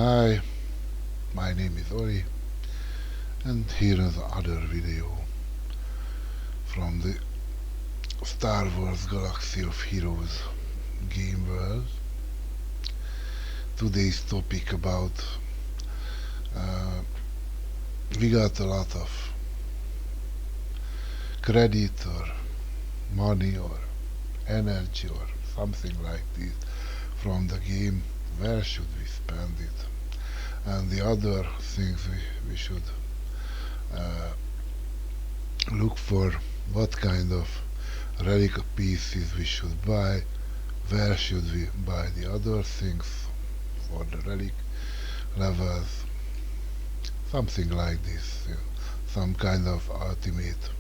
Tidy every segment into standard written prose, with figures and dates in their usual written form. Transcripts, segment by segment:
Hi, my name is Olly, and here is another video from the Star Wars Galaxy of Heroes game world. Today's topic about uh, we got a lot of credit or money or energy or something like this from the game. Where should we spend it? And the other things we should uh, look for, what kind of relic pieces we should buy, where should we buy the other things for the relic levels, something like this, some kind of ultimate,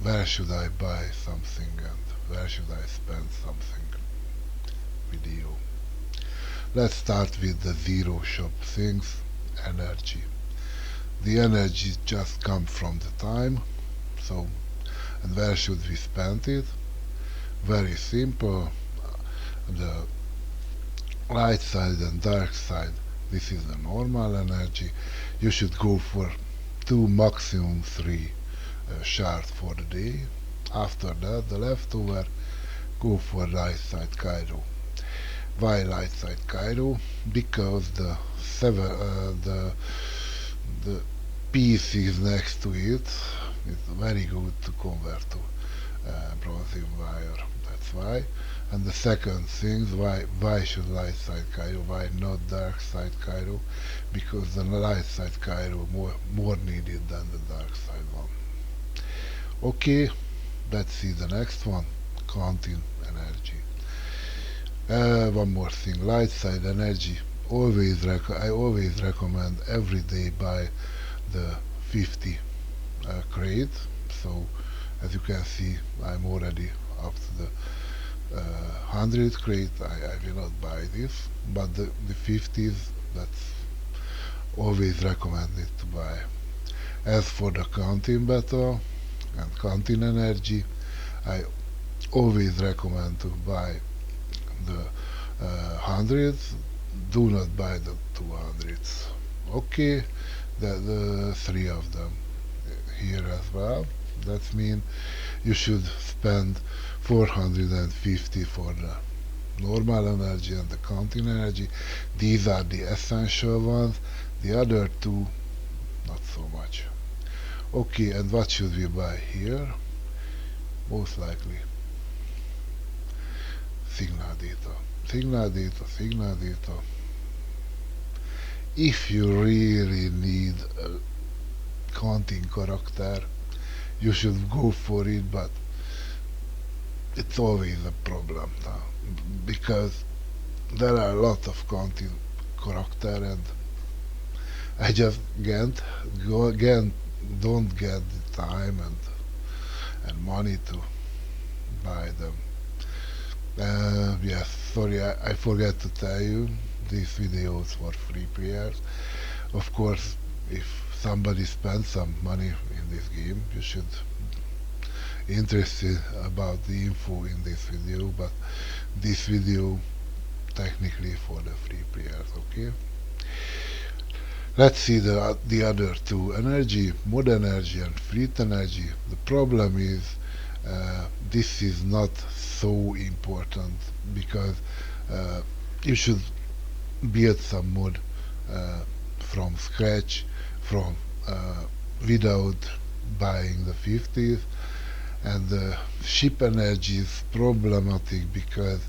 where should I buy something and where should I spend something video. Let's start with the zero shop things, energy. The energy just comes from the time, so, and where should we spend it? Very simple. The light side and dark side, this is the normal energy. You should go for 2 maximum 3 shards for the day. After that, the leftover, go for light side Cairo. Why light side Cairo? Because the pieces next to it is very good to convert to bronze wire. That's why. And the second thing, why should light side Cairo? Why not dark side Cairo? Because the light side Cairo more needed than the dark side one. Okay, let's see the next one. Content energy. One more thing, light side energy. I always recommend every day buy the 50 crate. So as you can see, I'm already up to the 100 crate. I will not buy this, but the 50s, that's always recommended to buy. As for the canteen battle and canteen energy, I always recommend to buy the hundreds. Do not buy the 200s. Okay, the three of them here as well. That means you should spend 450 for the normal energy and the counting energy. These are the essential ones. The other two, not so much. Okay, and what should we buy here? Most likely signal data. Signal data. If you really need a counting character, you should go for it, but it's always a problem because there are a lot of counting character and I just don't get the time and money to buy them. Yes, sorry, I forgot to tell you, these videos for free players. Of course, if somebody spends some money in this game, you should interested about the info in this video, but this video technically for the free players, okay? Let's see the other two, energy, mod energy and fleet energy. The problem is this is not so important because you should build some mod from scratch, from without buying the 50s, and the ship energy is problematic because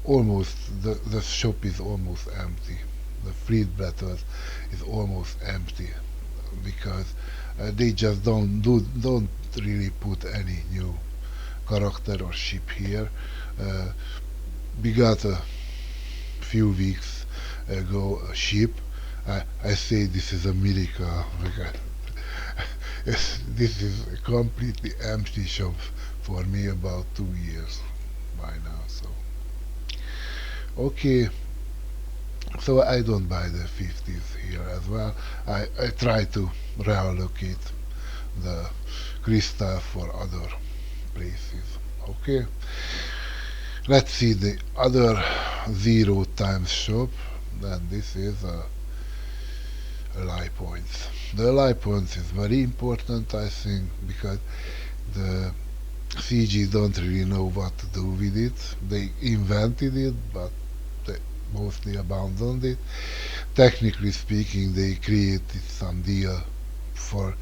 almost the shop is almost empty. The fleet battles is almost empty because they just don't really put any new character or ship here. We got a few weeks ago a ship. I say this is a miracle because this is a completely empty shop for me about 2 years by now. So okay, so I don't buy the 50s here as well. I try to reallocate the crystal for other places. Okay, let's see the other 0 times shop. then this is a lie points. The lie points is very important, I think, because the CG don't really know what to do with it. They invented it, but they mostly abandoned it. Technically speaking, they created some deal for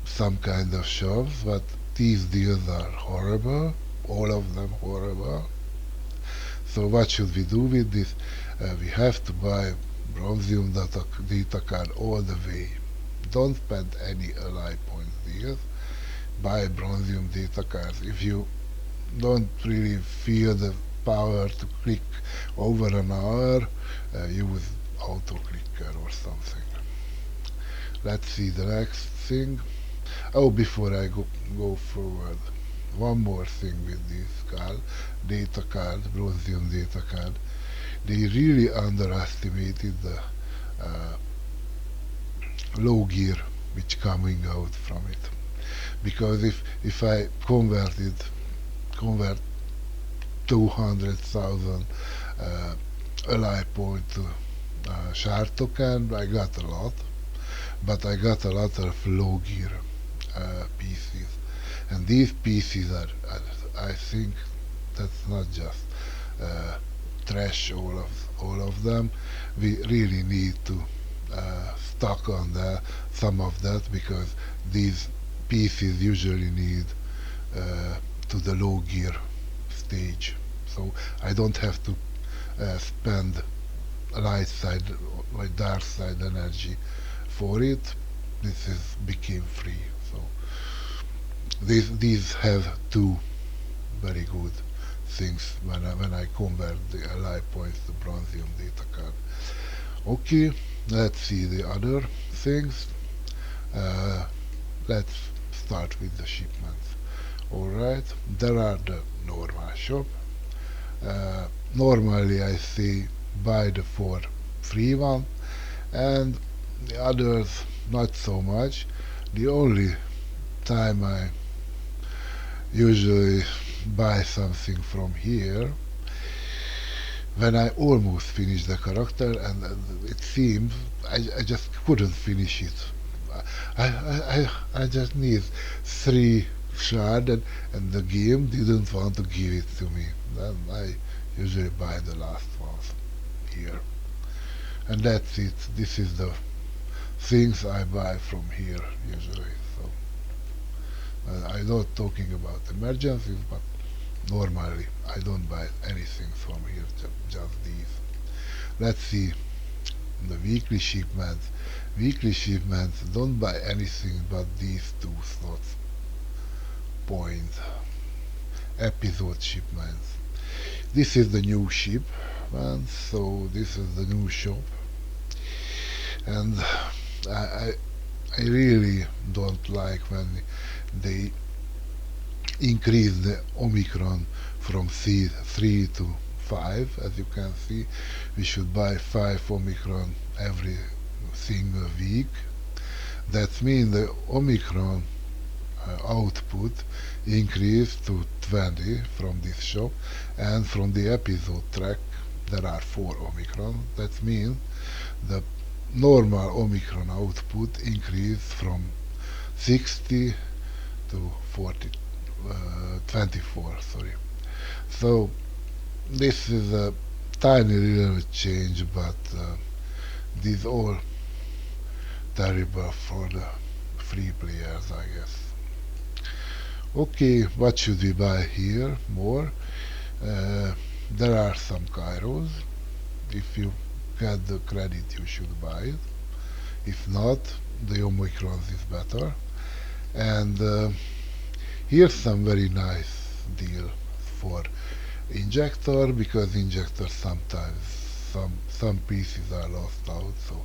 some kind of shops, but these deals are horrible, all of them horrible. So what should we do with this? We have to buy Bronzium data card all the way. Don't spend any ally points deals. Buy Bronzium data cards. If you don't really feel the power to click over an hour, use auto clicker or something. Let's see the next thing. Oh, before I go forward, one more thing with this card, data card, Bronzium data card. They really underestimated the uh, low gear which coming out from it. Because if I convert 200,000 ally point to shard token, I got a lot, but I got a lot of low gear pieces, and these pieces I think that's not just uh, trash all of them. We really need to stock on some of that because these pieces usually need to the low gear stage. So I don't have to spend light side or dark side energy for it. This is became free. So these have two very good things when I convert the ally points to Bronzium data card. Okay, let's see the other things. Uh, let's start with the shipments. Alright, there are the normal shop. Normally I say buy the 4 free one, and the others not so much. The only time I usually buy something from here when I almost finish the character, and it seems I just couldn't finish it. I just need 3 shards, and the game didn't want to give it to me. Then I usually buy the last ones here. And that's it. This is the things I buy from here usually. So I'm not talking about emergencies, but normally I don't buy anything from here, just these. Let's see the weekly shipments. Weekly shipments, don't buy anything but these 2 slots. Point. Episode shipments. This is the new shipment, so this is the new shop. And I, I really don't like when they increase the Omicron from 3 to 5. As you can see, we should buy 5 Omicron every single week. That means the Omicron output increased to 20 from this shop, and from the episode track there are 4 Omicron. That means the normal Omicron output increased from 60 to 40, 24, sorry. So this is a tiny little change, but this all terrible for the free players, I guess. Okay, what should we buy here more? There are some Kairos. If you get the credit, you should buy it. If not, the Omicron is better. And here's some very nice deal for injector, because injector sometimes some pieces are lost out, so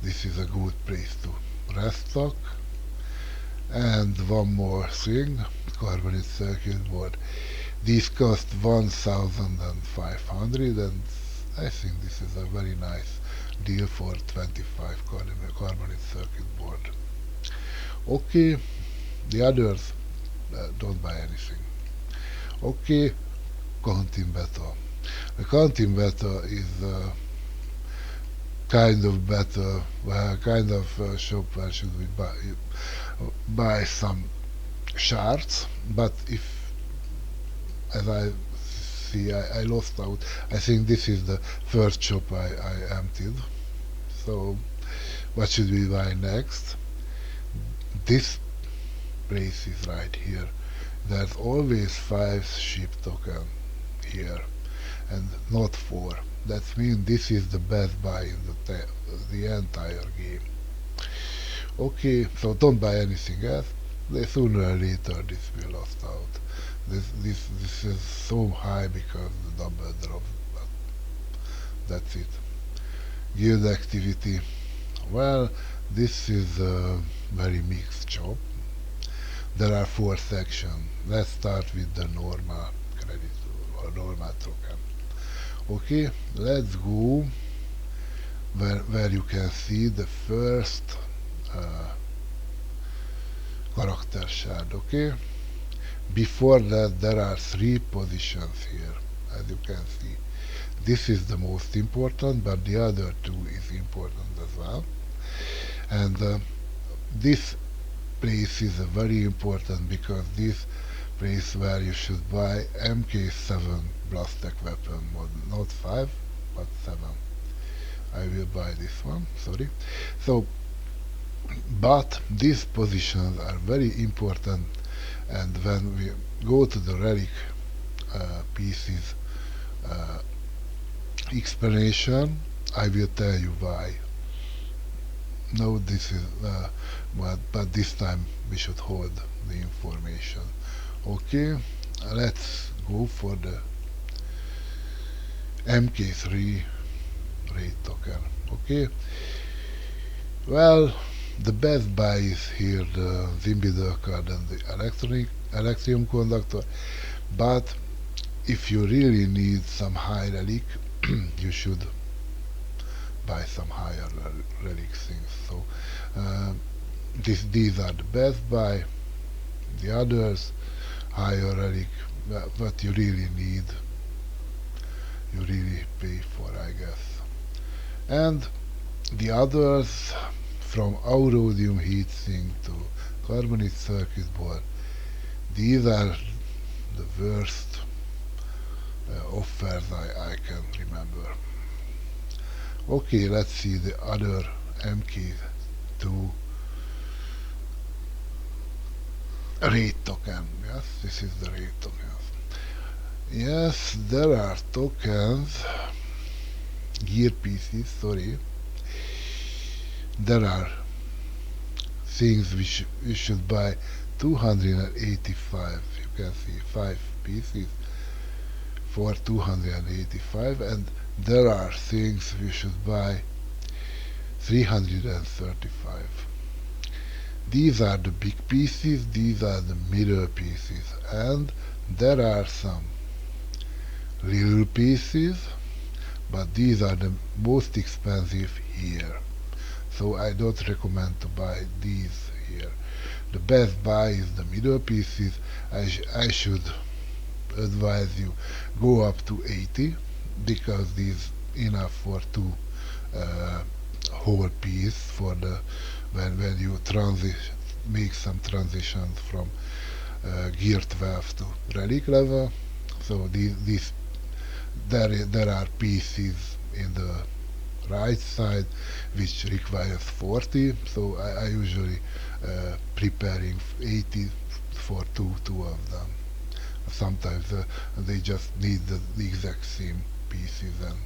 this is a good place to restock. And one more thing, carbonate circuit board. These cost 1,500, and I think this is a very nice deal for 25 carbonate circuit board. Okay, the others don't buy anything. Okay, counting beta. The counting beta is kind of better, kind of shop where should we buy some shards. But if, as I see, I lost out. I think this is the first shop I emptied. So what should we buy next? This place is right here. There's always 5 ship token here and not 4. That means this is the best buy in the entire game. Okay, so don't buy anything else. Sooner or later this will lost out. This is so high because the double drop, but that's it. Guild activity. Well, this is a very mixed job. There are 4 sections. Let's start with the normal credit or normal token. Okay, let's go where you can see the first character shard. Okay, before that there are 3 positions here, as you can see. This is the most important, but the other 2 is important as well. And this place is very important because this place where you should buy MK7 Blastech weapon, not 5 but 7. I will buy this one, sorry. So, but these positions are very important, and when we go to the relic pieces explanation, I will tell you why. No, this is but this time we should hold the information. Okay, let's go for the MK3 rate token. Okay, well, the best buy is here the Zimbidor card and the electrium conductor, but if you really need some high relic, you should buy some higher relic things. So these are the best buy. The others, higher relic, what you really need, you really pay for, I guess. And the others, from Aurodium heatsink to carbonate circuit board, these are the worst offers I can remember. Okay, let's see the other MK2 rate token. Yes, this is the rate token. Yes, there are tokens, gear pieces, sorry. There are things we should buy 285. You can see 5 pieces for 285, and there are things we should buy 335. These are the big pieces, these are the middle pieces, and there are some little pieces, but these are the most expensive here. So I don't recommend to buy these here. The best buy is the middle pieces. I should advise you go up to 80 because this enough for 2 whole piece for the when you make some transitions from gear 12 to relic level. So there are pieces in the right side which requires 40, so I usually preparing 80 for two of them. Sometimes they just need the exact same pieces, and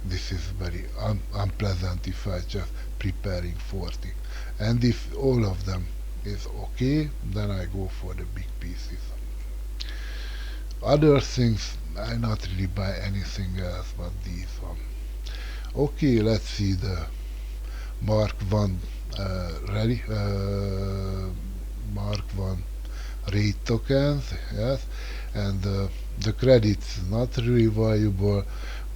this is very unpleasant if I just preparing 40. And if all of them is okay, then I go for the big pieces. Other things, I not really buy anything else but these one. Okay, let's see the Mark 1 Mark 1 rate tokens, yes, and the credits not really valuable.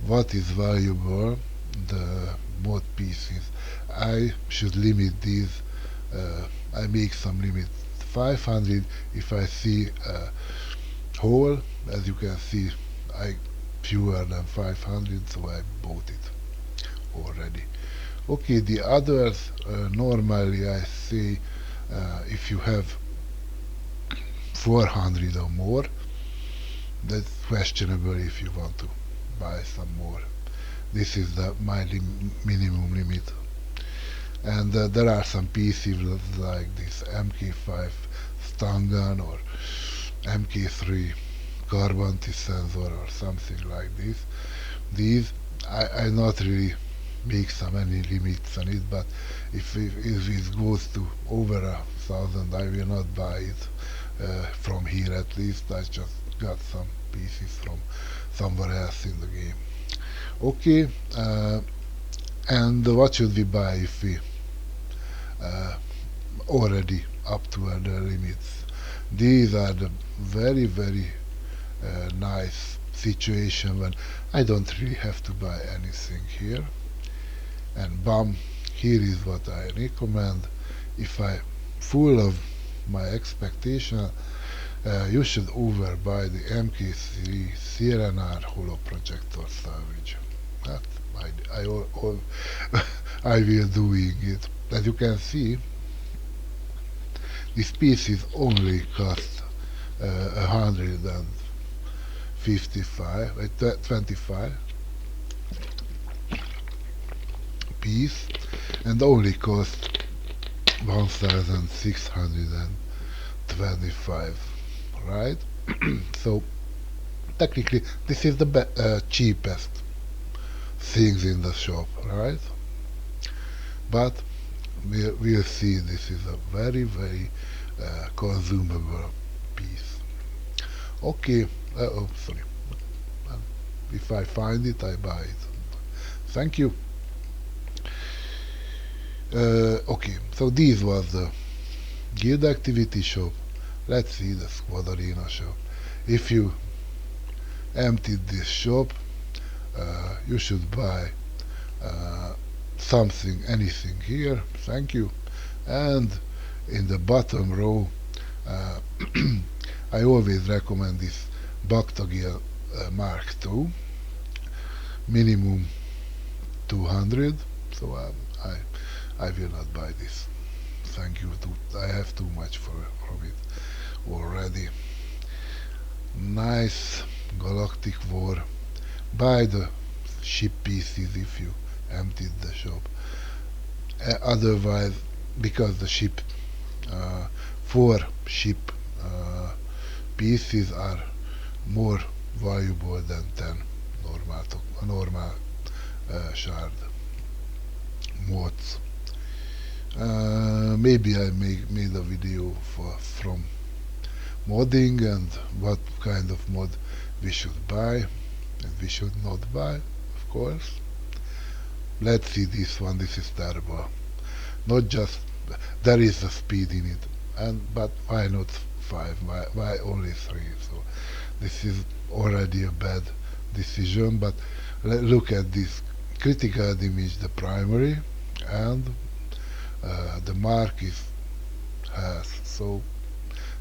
What is valuable? The mod pieces. I should limit these. I make some limit 500. If I see a hole, as you can see, I fewer than 500, so I bought it. already. Okay, the others, normally I say if you have 400 or more, that's questionable if you want to buy some more. This is my minimum limit. And there are some PCs like this MK5 stun gun or MK3 carbon sensor or something like this. These I not really make some any limits on it, but if it goes to over 1,000, I will not buy it from here at least. I just got some pieces from somewhere else in the game. Okay, and what should we buy if we uh, already up to the limits? These are the very nice situation when I don't really have to buy anything here. And bam, here is what I recommend. If I full of my expectation, you should overbuy the MK3 CRNR Holo Projector Salvage. That I will doing it. As you can see, this piece is only cost 125 piece and only cost 1625, right? So technically this is the cheapest things in the shop, right? But we'll see, this is a very consumable piece. Okay, oh sorry, if I find it I buy it. Thank you. Okay, so this was the guild activity shop. Let's see the squad arena shop. If you emptied this shop, you should buy something, anything here. Thank you. And in the bottom row, I always recommend this Bactagil Mark II, minimum 200. So I will not buy this. Thank you. I have too much from it already. Nice Galactic War. Buy the ship pieces if you emptied the shop. Otherwise, because the ship, 4 ship pieces are more valuable than 10 normal shard mods. Maybe I made a video from modding and what kind of mod we should buy and we should not buy, of course. Let's see this one. This is terrible. Not just there is a speed in it, but why not 5? Why only 3? So this is already a bad decision. But look at this critical damage, the primary, and the mark has, so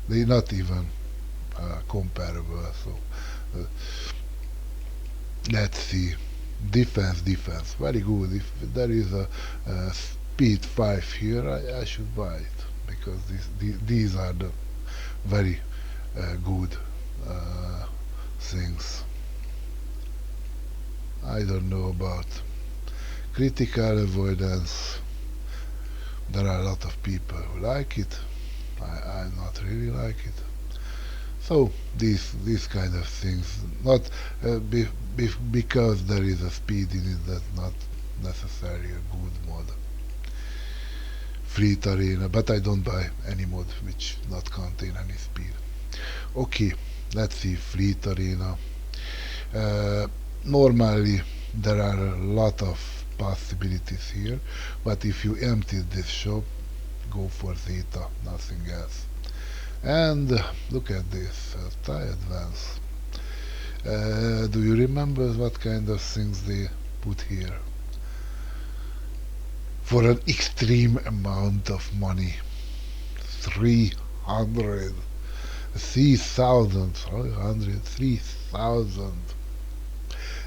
they're not even comparable. So let's see, defense, very good. If there is a speed 5 here, I should buy it, because these are the very good things. I don't know about critical avoidance. There are a lot of people who like it. I not really like it. So these kind of things, not because there is a speed in it, that's not necessarily a good mod. Fleet arena, but I don't buy any mod which not contain any speed. Okay, let's see fleet arena. Normally there are a lot of possibilities here, but if you empty this shop, go for Zeta, nothing else. And look at this, tie advance. Do you remember what kind of things they put here? For an extreme amount of money, 300, 3,000, 3,000.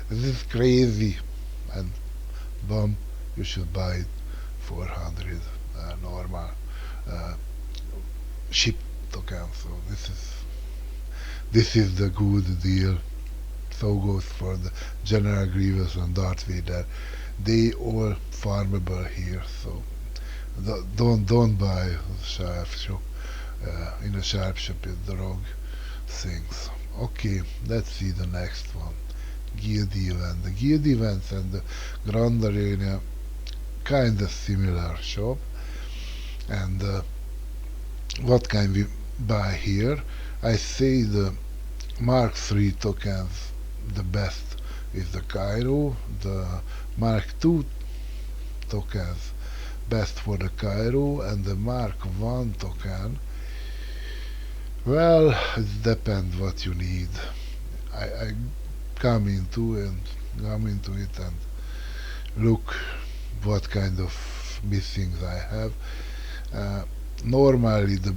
This is crazy. And bomb, you should buy it 400 normal uh, ship tokens. So this is the good deal. So goes for the General Grievous and Darth Vader. They all farmable here, so don't buy sharp shop. In a sharp shop is the wrong things. Okay, let's see the next one. Guild event. The guild events and the Grand Arena kind of similar shop. And what can we buy here? I say the Mark III tokens the best is the Cairo, the Mark II tokens best for the Cairo, and the Mark I token, well, it depends what you need. I come into it and look what kind of missings I have. Normally the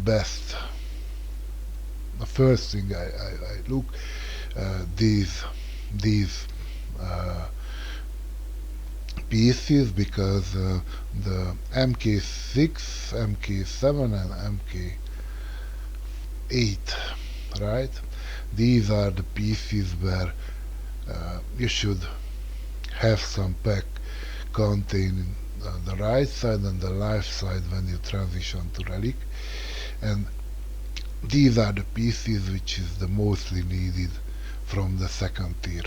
first thing I look these uh, pieces, because the MK6, MK7 and MK8, right? These are the pieces where you should have some pack containing the right side and the left side when you transition to Relic, and these are the pieces which is the mostly needed from the second tier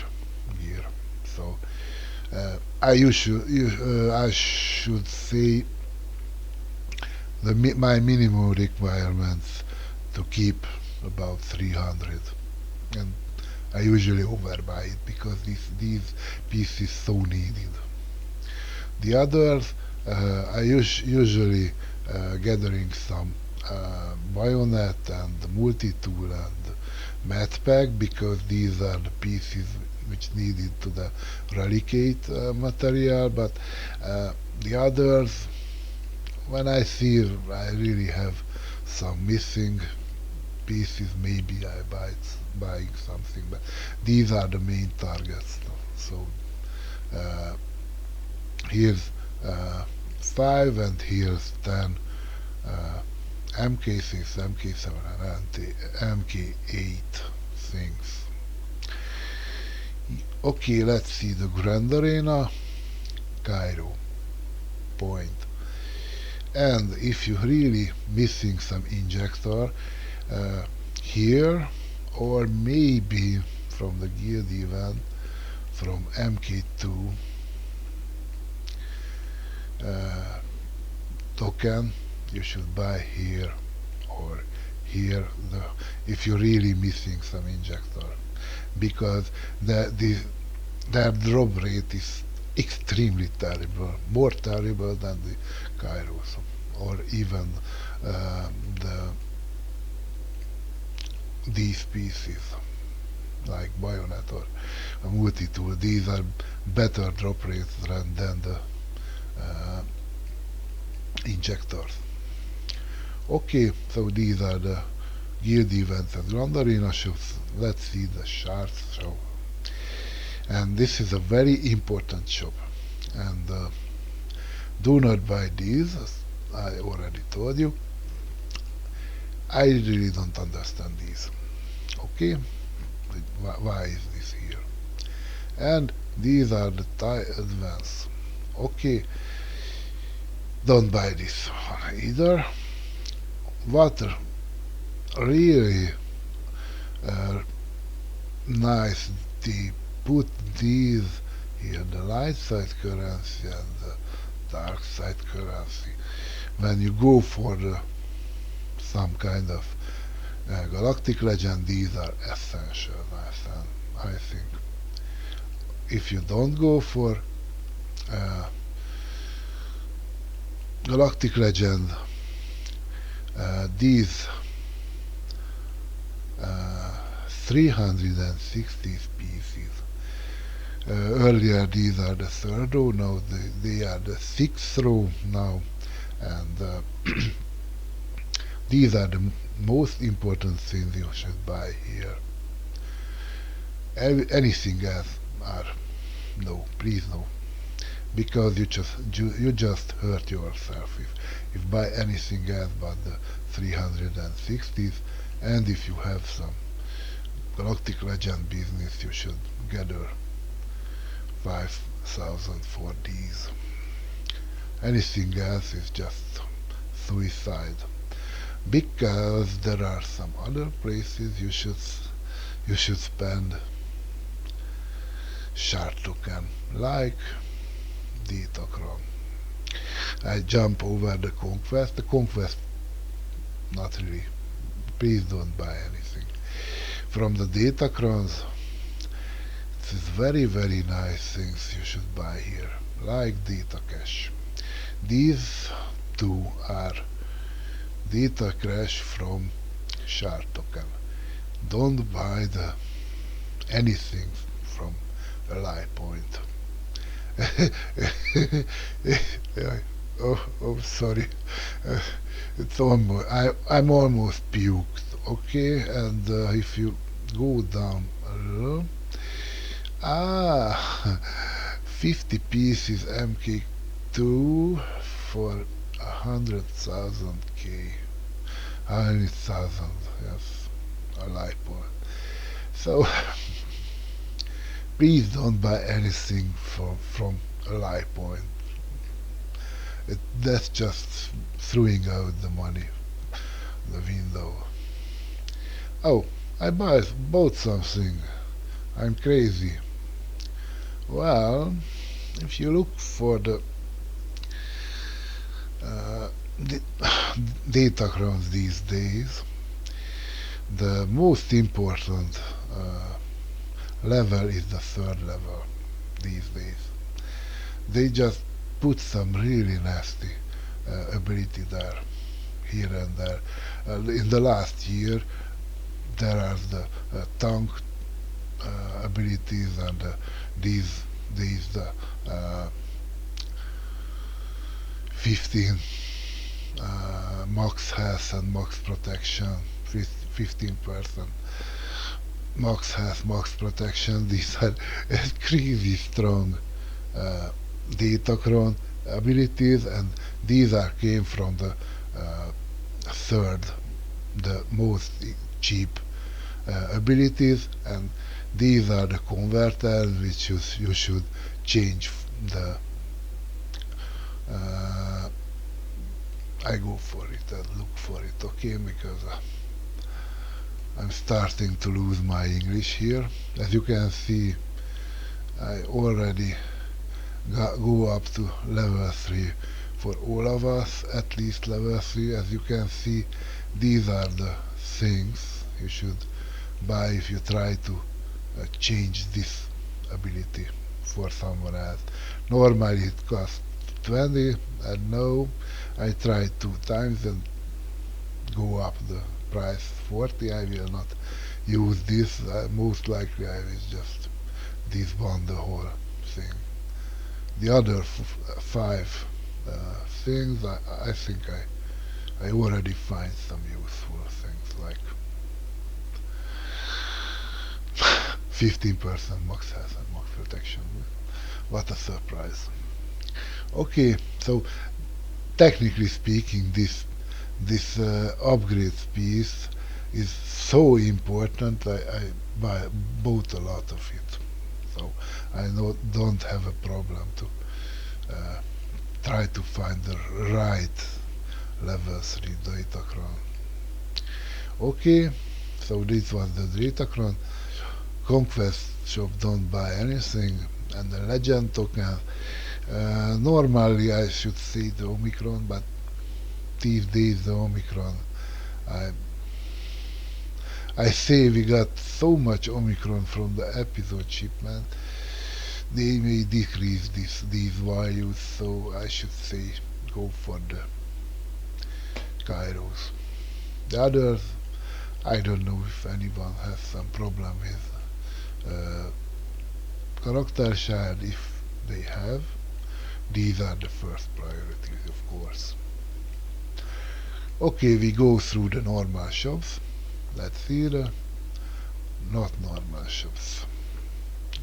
gear. So I should say my minimum requirements to keep about 300, and I usually overbuy it because these pieces so needed. The others I usually gathering some bayonet and multi-tool and math pack, because these are the pieces which needed to the relicate material, but the others, when I see I really have some missing pieces, maybe I buying something, but these are the main targets. So uh, here's 5 and here's 10 MK6, MK7 and MK8 things. Okay, let's see the Grand Arena, Cairo, point. And if you're really missing some injector, here, or maybe from the guild event, from MK2 token, you should buy here or here, if you're really missing some injector, because their drop rate is extremely terrible, more terrible than the Kairos, or even these pieces like bayonet or a multi-tool. These are better drop rates than the injectors. Okay, so these are the guild events and Grand Arena shows. Let's see the shards show. And this is a very important shop. And do not buy these, as I already told you. I really don't understand these. Okay, why is this here? And these are the Thai advance. Okay, don't buy this one either. What really nice, they put these here, the light side currency and the dark side currency. When you go for some kind of galactic legend, these are essential, I think. If you don't go for galactic legend, these 360 pieces. Earlier these are the third row, now they are the sixth row now, and these are the most important things you should buy here. Anything else are no, please no. because you just hurt yourself if buy anything else but the 360s, and if you have some Galactic Legend business, you should gather 5,000 for these. Anything else is just suicide, because there are some other places you should spend shard token, like Datacron. I jump over the Conquest. The Conquest, not really. Please don't buy anything. From the Datacrons, it is very nice things you should buy here, like Data Cache. These two are Data Cache from Shard Token. Don't buy anything from a lie point. Sorry. Uh, it's almost I'm almost puked. Okay, and if you go down a little, 50 pieces MK2 for 100,000 K. 100,000, yes, a lie point. So please don't buy anything from a lie point. That's just throwing out the money the window. Oh, bought something. I'm crazy. Well, if you look for the uh, Datacrons these days, the most important level is the third level these days. They just put some really nasty ability there, here and there. In the last year, there are the tank abilities, and these the 15 max health and max protection, 15% max health, max protection. These are crazy strong Datacron abilities, and these are came from the third, the most cheap abilities, and these are the converters which you should change the I go for it and look for it, okay, because I'm starting to lose my English here. As you can see, I already go up to level 3 for all of us, at least level 3. As you can see, these are the things you should buy if you try to change this ability for someone else. Normally it costs 20, and now I tried 2 times and go up the price 40. I will not use this. Most likely I will just disband the whole thing. The other 5 things, I think I already find some useful things, like 15% max health and max protection. What a surprise. Okay, so technically speaking, this upgrade piece is so important. I bought a lot of it, so I don't have a problem to try to find the right level 3 Datacron. Okay, so this was the Datacron. Conquest shop, don't buy anything, and the legend token. Normally I should say the Omicron, but these days the Omicron, I I say we got so much Omicron from the episode shipment, they may decrease these values, so I should say go for the Kairos. The others, I don't know if anyone has some problem with character shard. If they have, these are the first priorities, of course. Okay, we go through the normal shops. Let's see the not normal shops.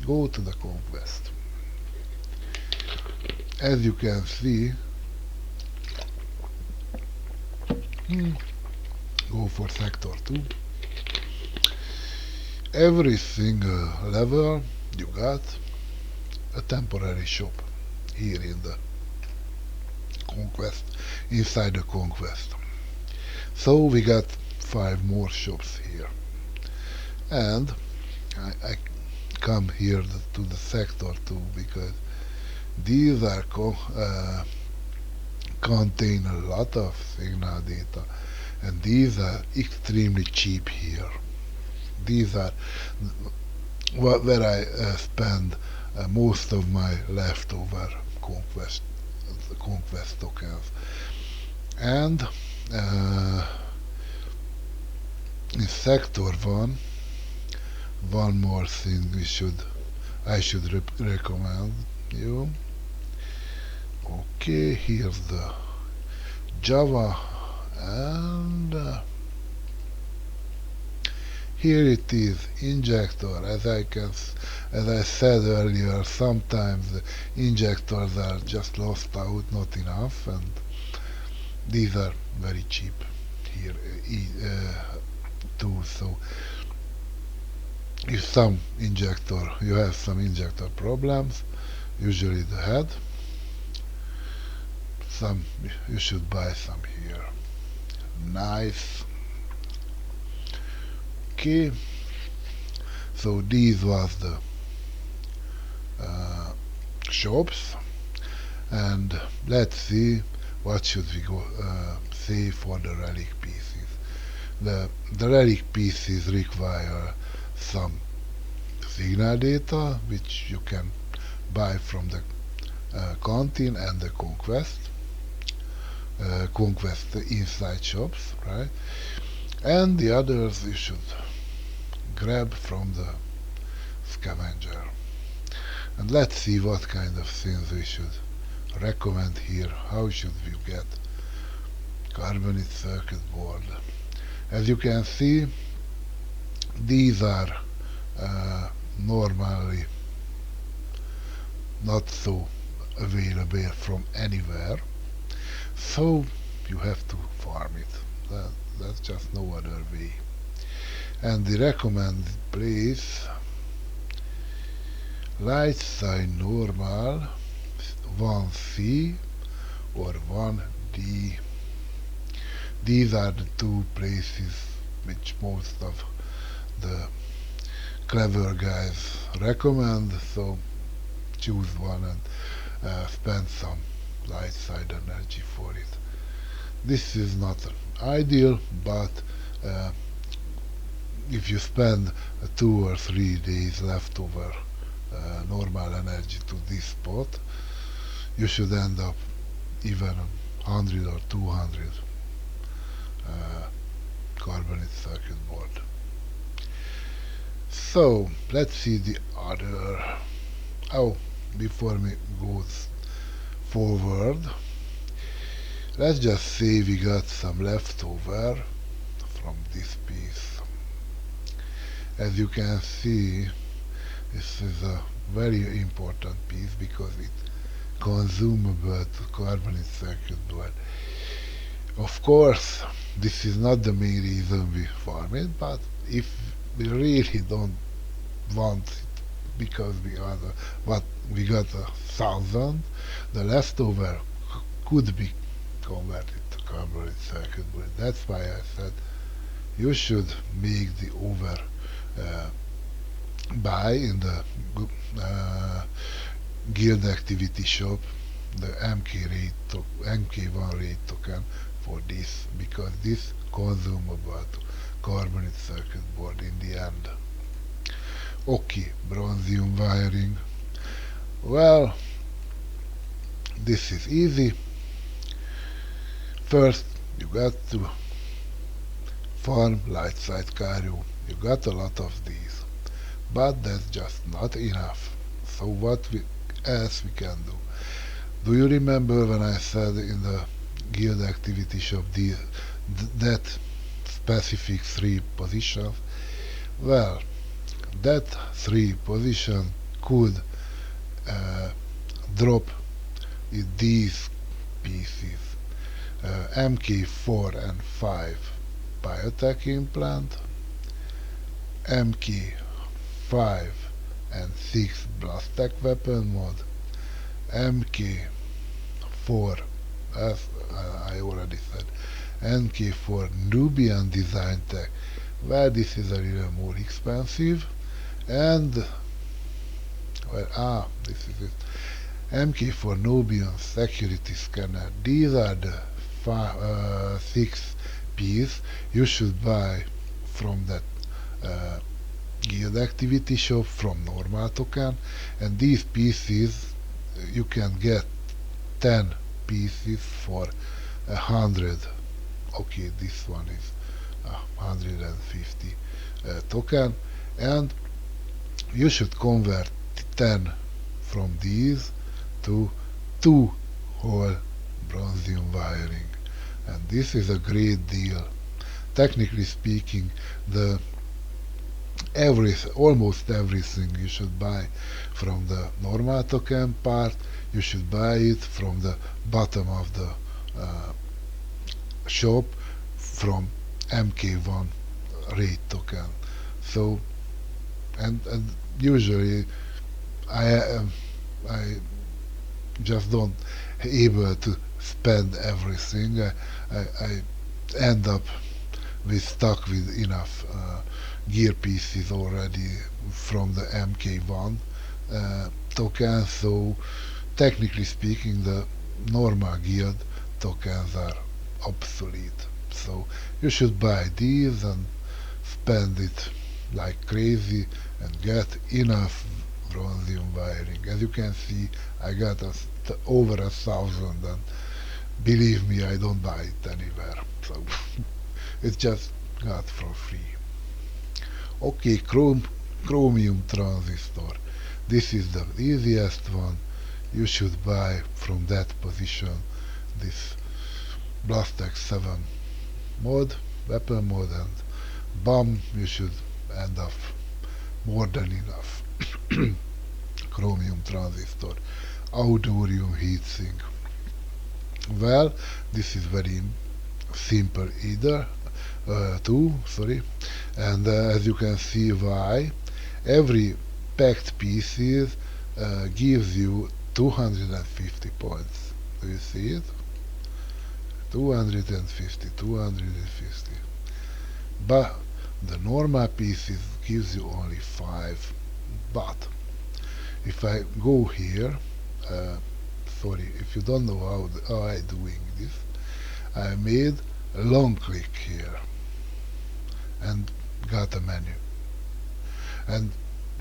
Go to the Conquest. as you can see, go for sector 2. Every single level you got a temporary shop here in the conquest, inside the conquest. So we got 5 more shops here. And I come here to the sector 2 because these are contain a lot of signal data, and these are extremely cheap here. These are where I spend most of my leftover conquest tokens. And in sector 1, one more thing I should recommend you. Okay, here's the Java, and here it is, injector. As I said earlier, sometimes the injectors are just lost out, not enough, and these are very cheap here too. So if you have some injector problems, usually the head, you should buy some here. Nice. Okay, so these was the shops, and let's see what should we go say for the relic pieces. The relic pieces require some signal data, which you can buy from the canteen and the conquest inside shops, right? And the others you should grab from the scavenger. And let's see what kind of things we should recommend here. How should we get carbonate circuit board? As you can see, these are normally not so available from anywhere, so you have to farm it. That's just no other way. And the recommended place, light side normal, 1C or 1D. These are the two places which most of the clever guys recommend, so choose one and spend some light side energy for it. This is not ideal, but if you spend 2 or 3 days leftover normal energy to this spot, you should end up even 100 or 200 carbonate circuit board. So let's see the other. Oh, before we go forward, let's just say we got some leftover from this piece. As you can see, this is a very important piece because it's consumable to carbonate circuit board. Of course, this is not the main reason we farm it, but if we really don't want it because we got 1,000, the leftover could be converted to carbonate circuit board. That's why I said you should make the over buy in the guild activity shop the MK1 rate token for this, because this consumable to carbonate circuit board in the end. Okay, bronzium wiring. Well, this is easy. First, you got to farm light side Cario. You got a lot of these, but that's just not enough. So what else we can do? Do you remember when I said in the guild activity shop that specific 3 positions? Well, that 3 position could drop is these pieces, MK4 and 5 biotech implant, MK5 and 6 blast weapon mod, MK4, as I already said, MK4 Nubian design tech, well, this is a little more expensive, and this is it. MK4 Nubian security scanner. These are the 6 piece you should buy from that guild activity shop from normal token, and these pieces you can get 10 pieces for 100. Okay, this one is 150 token, and you should convert 10 from these to 2 hole bronzium wiring, and this is a great deal. Technically speaking, the almost everything you should buy from the normal token part, you should buy it from the bottom of the shop from MK1 rate token. So, and usually I just don't able to spend everything. I end up with stuck with enough gear pieces already from the MK1 token. So technically speaking, the normal guild tokens are obsolete. So you should buy these and spend it like crazy and get enough bronzium wiring. As you can see, I got over 1,000, and believe me, I don't buy it anywhere. So it's just got for free. Okay, chromium transistor. This is the easiest one. You should buy from that position this Blastech 7 mod, weapon mod, and BAM, you should end up more than enough. Chromium transistor, Audorium heatsink. Well, this is very simple either, too, sorry, and as you can see why, every packed pieces gives you 250 points. Do you see it? 250, 250. But the normal pieces gives you only 5. But if I go here, sorry, if you don't know how I doing this, I made a long click here and got a menu. And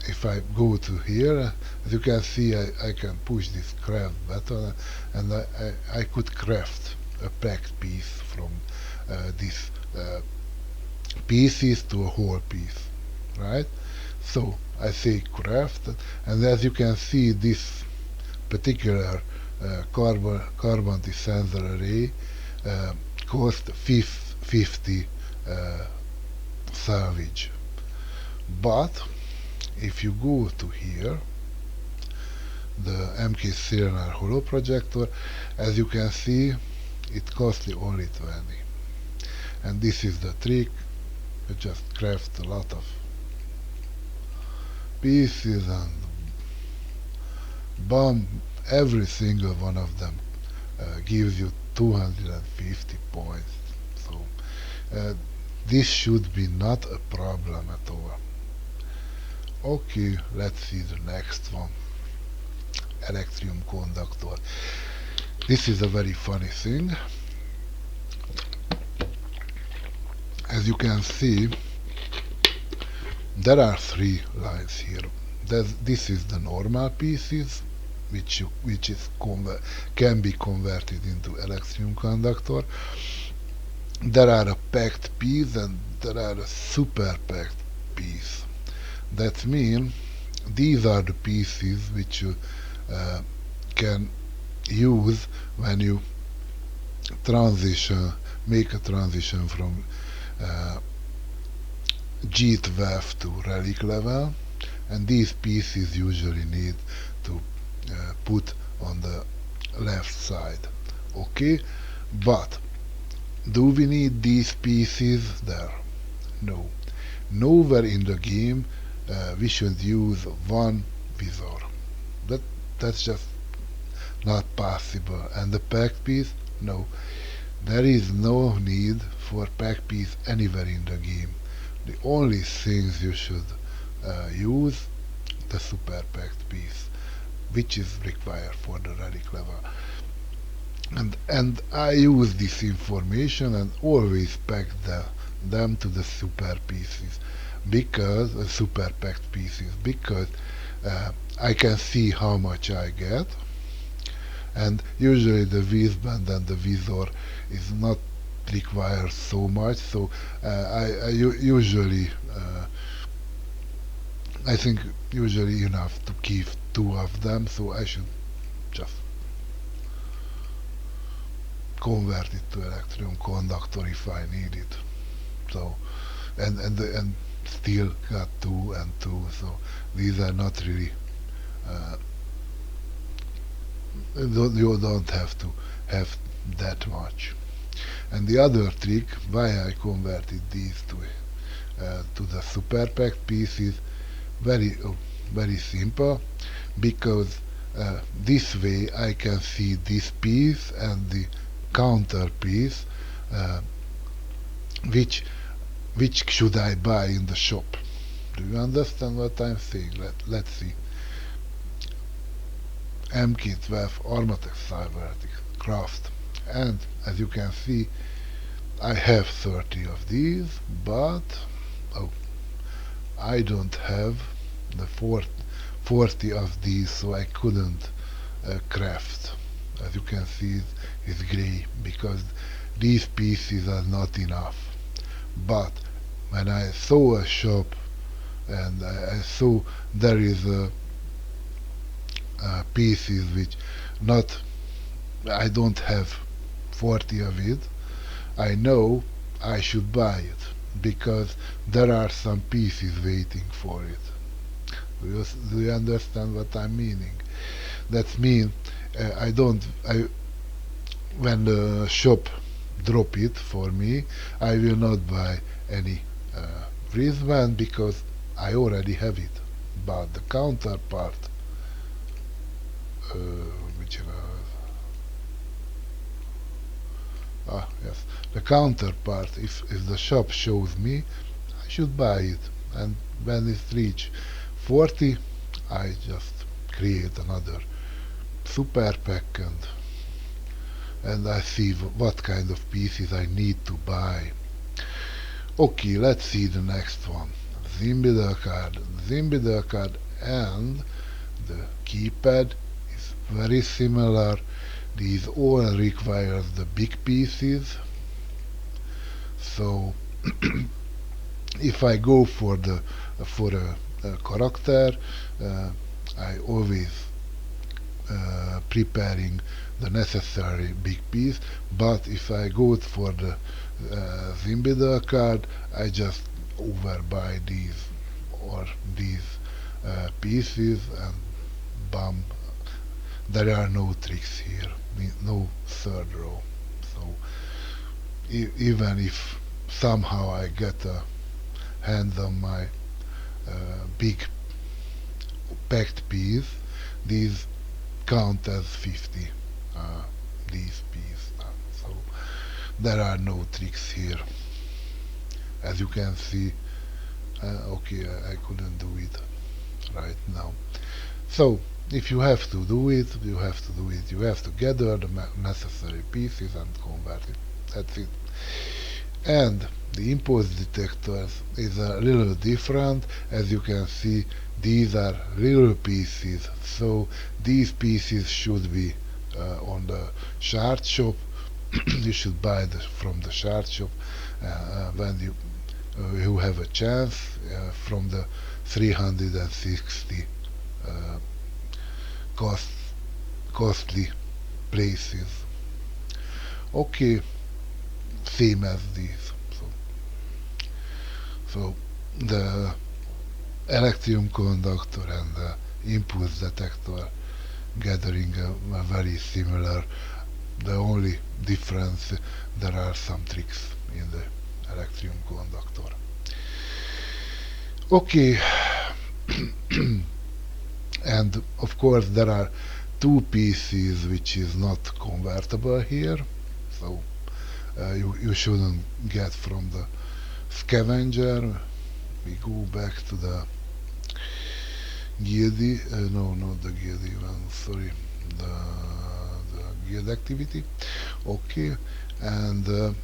if I go to here, as you can see, I can push this craft button, and I could craft a packed piece from these pieces to a whole piece, right? So I say craft, and as you can see, this particular carbon sensor array cost 50 salvage. But if you go to here, the MK Cylinder Holo Projector, as you can see, it costs you only 20. And this is the trick. You just craft a lot of pieces and bam, every single one of them gives you 250 points. So this should be not a problem at all. Okay, let's see the next one. Electrium conductor. This is a very funny thing. As you can see, there are 3 lines here. This is the normal pieces, which can be converted into electrium conductor. There are a packed piece and there are a super packed piece. That means these are the pieces which you can use when you make a transition from G12 to Relic level, and these pieces usually need to put on the left side. Okay, but do we need these pieces there? No. Nowhere in the game we should use one visor. That that's just not possible. And the pack piece? No. There is no need for pack piece anywhere in the game. The only things you should use the super packed piece, which is required for the relic level. And I use this information and always pack them to the super pieces because super packed pieces because I can see how much I get, and usually the wristband and the visor is not require so much, so usually I think usually enough to keep two of them, so I should just convert it to electron conductor if I need it. So and still got two and two, so these are not really you don't have to have that much. And the other trick why I converted these to the super packed pieces very simple, because this way I can see this piece and the counter piece, uh, which should I buy in the shop. Do you understand what I'm saying? Let's see. MK12 Armatex Cybernetic Craft, and as you can see I have 30 of these, but oh, I don't have the 40 of these, so I couldn't craft. As you can see, it's gray because these pieces are not enough. But when I saw a shop and I saw there is pieces which not I don't have 40 of it, I know I should buy it because there are some pieces waiting for it. Do you understand what I'm meaning? That means I don't. I when the shop drop it for me, I will not buy any wristband because I already have it. But the counterpart, uh, which yes, the counterpart. If the shop shows me, I should buy it, and when it reach 40, I just create another super pack and I see what kind of pieces I need to buy. Okay, let's see the next one. Zimbidel card. Zimbidel card and the keypad is very similar. These all requires the big pieces. So if I go for a character, I always preparing the necessary big piece, but if I go for the Zimbidel card, I just overbuy these or these pieces and bam, there are no tricks here, no third row. So even if somehow I get a hands on my big packed piece, these count as 50 these pieces. So there are no tricks here. As you can see, okay, I couldn't do it right now. So if you have to do it, you have to do it. You have to gather the necessary pieces and convert it. That's it. And the impulse detectors is a little different. As you can see, these are little pieces, so these pieces should be on the shard shop. You should buy from the shard shop when you have a chance from the 360 uh, cost, costly places. Okay, same as these. So the electrum conductor and the impulse detector gathering a very similar. The only difference, there are some tricks in the electrium conductor. Okay, and of course there are two pieces which is not convertible here, so you shouldn't get from the scavenger. We go back to the guildy, no, not the guildy one, sorry, the, the guild activity. Okay, and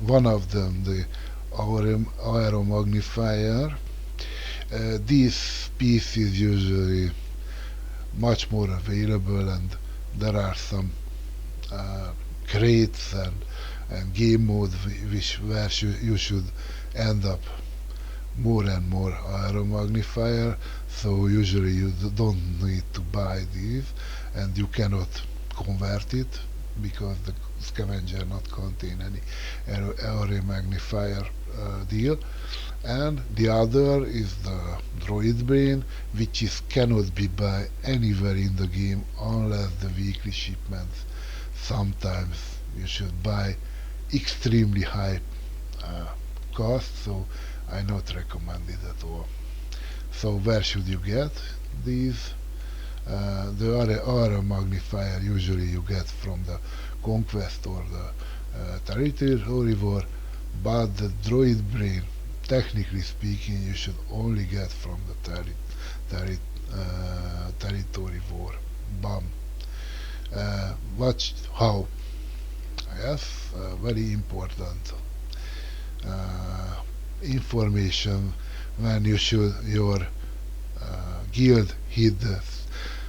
one of them, the aero magnifier. This piece is usually much more available, and there are some crates and game modes where you should end up more and more aero magnifier, so usually you don't need to buy these, and you cannot convert it because the scavenger not contain any aero magnifier deal. And the other is the droid brain, which is cannot be buy anywhere in the game unless the weekly shipments. Sometimes you should buy extremely high uh, cost, so I not recommend it at all. So where should you get these? The other magnifier usually you get from the conquest or the territory war, but the droid brain, technically speaking, you should only get from the territory war. Bam. Watch how. Yes, very important information when you should your guild hit the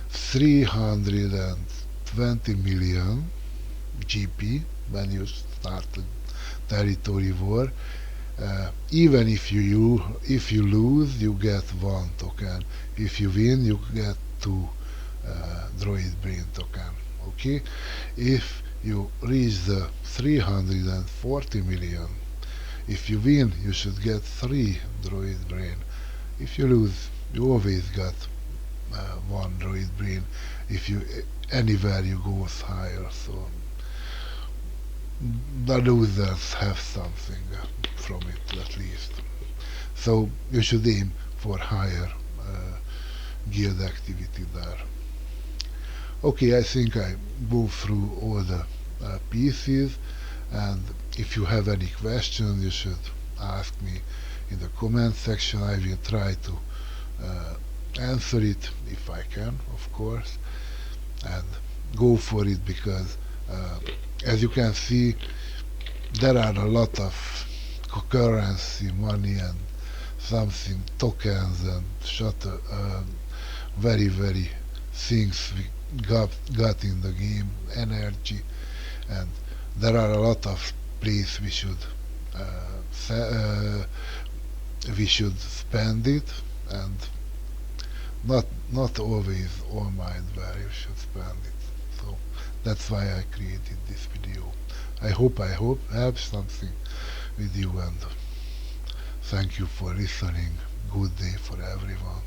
320 million GP when you start the territory war. Even if you lose, you get one token. If you win, you get two droid brain token. Okay, if you reach the 340 million, if you win, you should get three droid brain. If you lose, you always got one droid brain. If you anywhere you go higher, so the losers have something from it at least. So you should aim for higher guild activity there. Okay, I think I go through all the pieces, and if you have any questions, you should ask me in the comment section. I will try to answer it if I can, of course, and go for it because as you can see, there are a lot of currency, money, and something tokens and very things we got in the game, energy, and there are a lot of places we should spend it, and not always all mind where you should spend it. So that's why I created this video. I hope helps something with you, and thank you for listening. Good day for everyone.